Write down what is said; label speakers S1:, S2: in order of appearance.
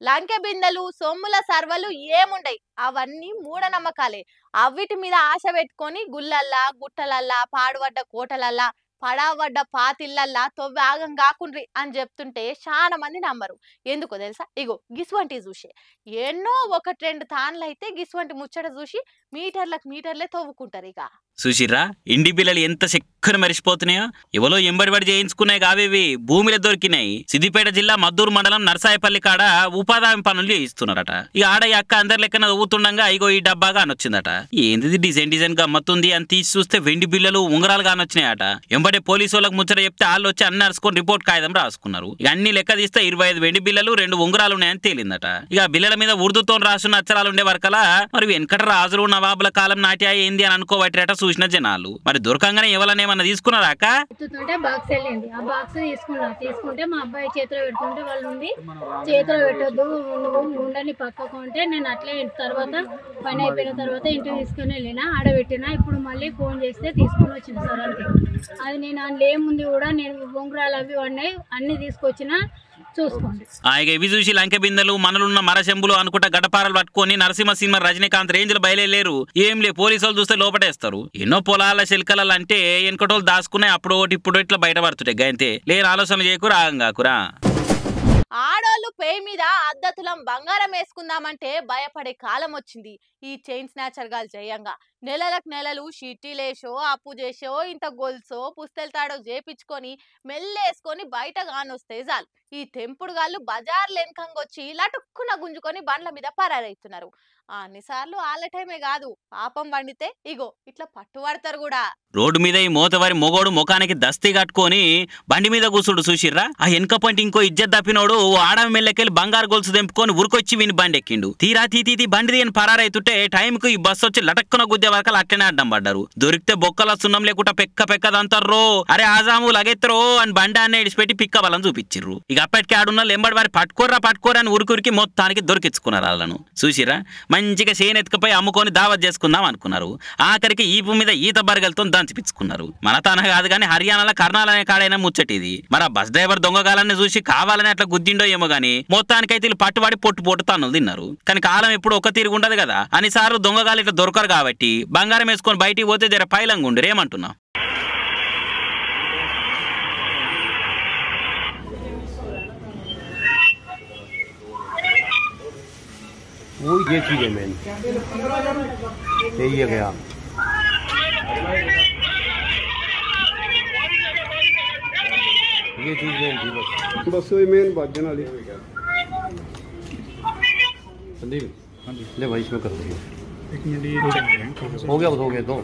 S1: లంకె బిందెలు సొమ్ముల సర్వలు ఏముండయి, అవన్నీ మూఢనమ్మకాలే. అవిటి మీద ఆశ పెట్టుకొని గుళ్ళల్లా గుట్టలల్లా పాడుపడ్డ కోటలల్లా పడావడ్డ పాతిళ్ళల్లా తొవ్వి ఆగం కాకుండ్రి అని చెప్తుంటే చాలా మంది నమ్మరు. ఎందుకో తెలుసా? ఇగో గిసువంటి చూసి ఎన్నో ఒకటి రెండు తాన్లైతే గిసువంటి ముచ్చట చూసి మీటర్లకు మీటర్లే తవ్వుకుంటారు. ఇక
S2: చూసిర్రా ఇండి పిల్లలు ఎంత చెక్కన మరిచిపోతున్నాయో. ఎవరో ఎంబడిబడి చేయించుకున్నాయి కావేవి భూమిలో దొరికినాయి. సిద్దిపేట జిల్లా మద్దూరు మండలం నర్సాయపల్లి కాడ ఉపాధి పనులు చేయిస్తున్నారట. ఇక ఆడ ఈ అక్క అందరి లెక్కన ఊతుండగా ఇగో ఈ డబ్బాగా అనొచ్చిందట. ఏంది డిజైన్ డిజైన్ గమ్మత్తుంది అని తీసి చూస్తే వెండి బిల్లలు ఉంగరాలు కానొచ్చినాయట. ఎంబడే పోలీసు వాళ్ళకి ముచ్చట చెప్తే వాళ్ళు వచ్చి అన్ని నడుచుకొని రిపోర్ట్ కాగితం రాసుకున్నారు. ఇక అన్ని లెక్క తీస్తే 25 వెండి బిల్లలు 2 ఉంగరాలు ఉన్నాయని తేలిందట. ఇక బిల్లల మీద ఉర్దూతో రాసున్న అక్షరాలు ఉండే వరకలా మరి వెనకట రాజులు నవాబుల కాలం నాట్యా ఏంది అని అనుకోబట్టిరట చూసిన జనాలు. మరి దొరకంగానే ఎవరనేమన్నా తీసుకున్నారా అక్క?
S3: బాక్స్ వెళ్ళింది. ఆ బాక్స్ తీసుకుంటే మా అబ్బాయి చేతిలో పెడుతుంటే వాళ్ళు ఉండి చేతిలో పెట్టొద్దు నువ్వు ఉండని పక్కకు అంటే నేను అట్లే తర్వాత పని అయిపోయిన తర్వాత ఇంటికి తీసుకుని వెళ్ళినా ఆడబెట్టినా. ఇప్పుడు మళ్ళీ ఫోన్ చేస్తే తీసుకొని వచ్చిన సార్ అంతే. అది నేను అందులో ఏముంది కూడా నేను ఉంగరాలు అవి ఉన్నాయి అన్ని తీసుకొచ్చినా చూసుకోండి.
S2: ఇవి చూసి లంకె బిందెలు మనలున్న మరశంబులు అనుకుంటా గడపారాలు పట్టుకొని నరసింహ సినిమా రజనీకాంత్ రేంజ్ లో బయలుదేరు. ఏం లే పోలీసు వాళ్ళు చూస్తే లోపటేస్తారు. ఎన్నో పొలాల శిల్కలు అంటే వెనకటోళ్ళు దాచుకునే అప్పుడు ఒకటి ఇప్పుడు ఇట్లా బయటపడుతుంటాయి. గంతే లేని ఆలోచన చేయకు రాగం కాకురా.
S1: ఆడోళ్ళు పేయి మీద అద్దతులం బంగారం వేసుకుందామంటే భయపడే కాలం వచ్చింది. ఈ చైన్ స్నాచర్ గాలు చేయంగా నెలలకు నెలలు షిట్టీలేసో అప్పు చేసో ఇంత గొలుసో పుస్తెలతాడో చేపించుకొని మెల్లేసుకొని బయట గానొస్తే చాలు ఈ తెంపుడు గాళ్ళు బజార్లు వెనకంగొచ్చి లటుక్కున గుంజుకొని బండ్ల మీద పరారైతున్నారు. అన్నిసార్లు ఆళ్ళ టైమే కాదు, పాపం వండితే ఇగో ఇట్లా పట్టుబడతారు కూడా.
S2: రోడ్డు మీద ఈ మోతవారి మొగోడు ముఖానికి దస్తీ కట్టుకొని బండి మీద కూర్చుడు చూసిర్రా. ఆ వెనక పంటి ఇంకో ఇజ్జత్ తప్పినోడు ఆడవి మెల్లకెళ్ళి బంగారు గొలుసు తెంపుకొని ఉరికొచ్చి విని బండి ఎక్కిండు. తీరా తీతీ బండి అని పరారైతుంటే టైంకు ఈ బస్సు వచ్చి లటక్కున గుద్దే వరకు అట్లనే అడ్డం పడ్డారు. దొరికితే బొక్కల సున్నం లేకుండా పెక్కదంతారో అరే ఆజాము లగెత్తరో అని బండి అన్న ఇడిచిపెట్టి పిక్క బలం చూపించిర్రు. ఇక అప్పటికి ఆడున్న లెంబడి వారి పట్టుకోర్రా అని ఉరికి మొత్తానికి దొరికించుకున్నారు. వాళ్ళను చూసిరా మంచిగా చేను ఎత్తుకపోయి అమ్ముకొని దావత్ చేసుకుందాం అనుకున్నారు. ఆఖరికి ఈపు మీద ఈత బరగలతో దంచిపించుకున్నారు. మన తన కాదు కానీ హర్యానాలో కర్నాల్ అనే కాడైనా ముచ్చటిది. మరి ఆ బస్ డ్రైవర్ దొంగగాలని చూసి కావాలని అట్లా గుద్దిండో ఏమో గానీ మొత్తానికైతే వీళ్ళు పట్టుబడి పొట్టు తన్నులు తిన్నారు. కానీ కాలం ఎప్పుడు ఒక్క తీరుగు ఉండదు కదా. అన్నిసార్లు దొంగగాలు ఇట్లా దొరకరు కాబట్టి బంగారం వేసుకొని బయటికి పోతే జర పైలంగా ఉండరు. ఏమంటున్నా?
S4: वो ये चीज है मेन यही है गया ये चीज मेन थी बस वही मेन बात जना ली संदीप ले भाई इसमें कर दो। एक मिनट हो गया तो